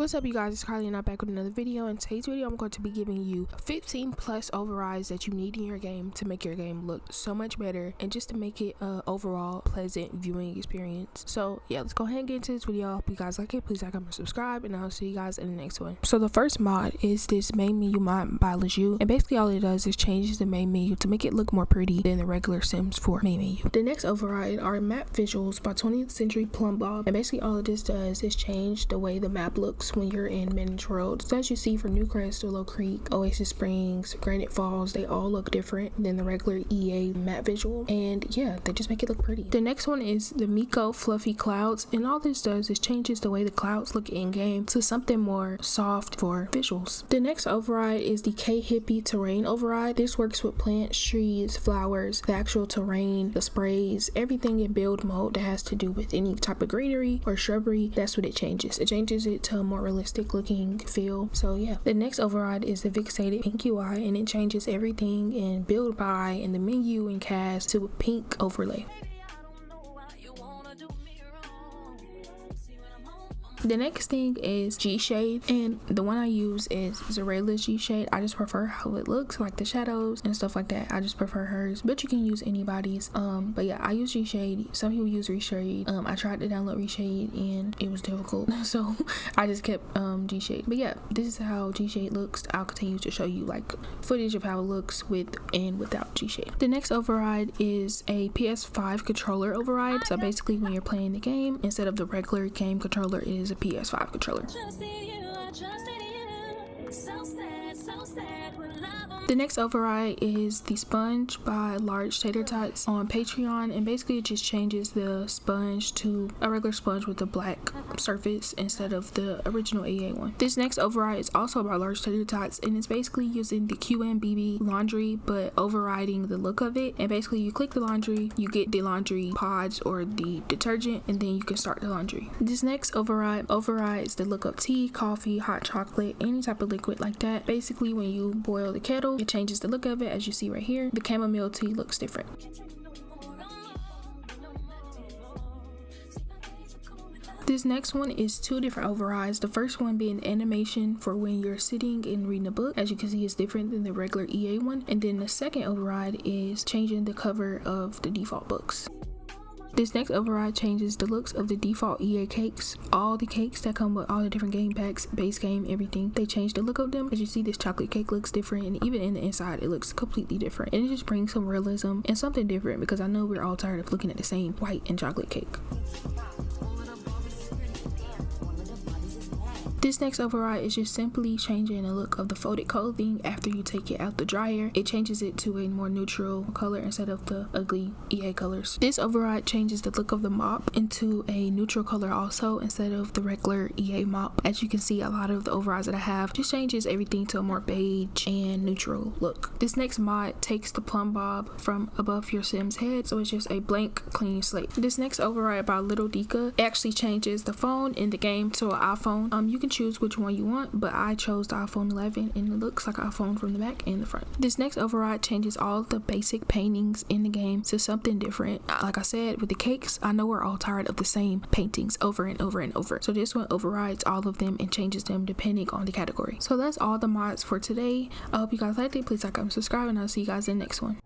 What's up, you guys? It's Kaalyys and I'm back with another video. In today's video, I'm going to be giving you 15 plus overrides that you need in your game to make your game look so much better and just to make it an overall pleasant viewing experience. So yeah, let's go ahead and get into this video. I hope you guys like it. Please like, comment, subscribe, and I'll see you guys in the next one. So the first mod is this main menu mod by Reshade, and basically all it does is changes the main menu to make it look more pretty than the regular Sims 4 main menu. The next override are map visuals by 20th Century Plumb Bob, and basically all of this does is change the way the map looks when you're in Manage World. So as you see, for Newcrest, Willow Creek, Oasis Springs, Granite Falls, they all look different than the regular EA map visual, and yeah, they just make it look pretty. The next one is the Miko Fluffy Clouds, and all this does is changes the way the clouds look in game to something more soft for visuals. The next override is the Hippie Terrain override. This works with plants, trees, flowers, the actual terrain, the sprays, everything in build mode that has to do with any type of greenery or shrubbery. That's what it changes. It changes it to a more realistic looking feel. So yeah, the next override is the fixated pink UI, and it changes everything in build by and the menu and cast to a pink overlay. The next thing is GShade, and the one I use is Xureila's GShade. I just prefer how it looks, like the shadows and stuff like that. I just prefer hers, but you can use anybody's. But yeah, I use GShade. Some people use Reshade. I tried to download Reshade and it was difficult, so I just kept GShade. But yeah, this is how GShade looks. I'll continue to show you like footage of how it looks with and without GShade. The next override is a PS5 Controller override. So basically, when you're playing the game, instead of the regular game controller, it is a PS5 controller. The next override is the Sponge by Large Tater Tots on Patreon, and basically it just changes the sponge to a regular sponge with a black surface instead of the original EA one. This next override is also by Large Tater Tots, and it's basically using the QMBB laundry but overriding the look of it. And basically you click the laundry, you get the laundry pods or the detergent, and then you can start the laundry. This next override overrides the look of tea, coffee, hot chocolate, any type of liquid like that. Basically when you boil the kettle, it changes the look of it. As you see right here, the chamomile tea looks different. This next one is two different overrides. The first one being animation for when you're sitting and reading a book. As you can see, it's different than the regular EA one. And then the second override is changing the cover of the default books. This next override changes the looks of the default EA cakes. All the cakes that come with all the different game packs, base game, everything, they change the look of them. As you see, this chocolate cake looks different, and even in the inside it looks completely different. And it just brings some realism and something different, because I know we're all tired of looking at the same white and chocolate cake. This next override is just simply changing the look of the folded clothing after you take it out the dryer. It changes it to a more neutral color instead of the ugly EA colors. This override changes the look of the mop into a neutral color also instead of the regular EA mop. As you can see, a lot of the overrides that I have just changes everything to a more beige and neutral look. This next mod takes the Plumb Bob from above your Sim's head, so it's just a blank clean slate. This next override by Little Dika actually changes the phone in the game to an iPhone. You can choose which one you want, but I chose the iPhone 11 and it looks like an iPhone from the back and the front. This next override changes all the basic paintings in the game to something different. Like I said, with the cakes, I know we're all tired of the same paintings over and over and over. So this one overrides all of them and changes them depending on the category. So that's all the mods for today. I hope you guys liked it. Please like, comment, subscribe, and I'll see you guys in the next one.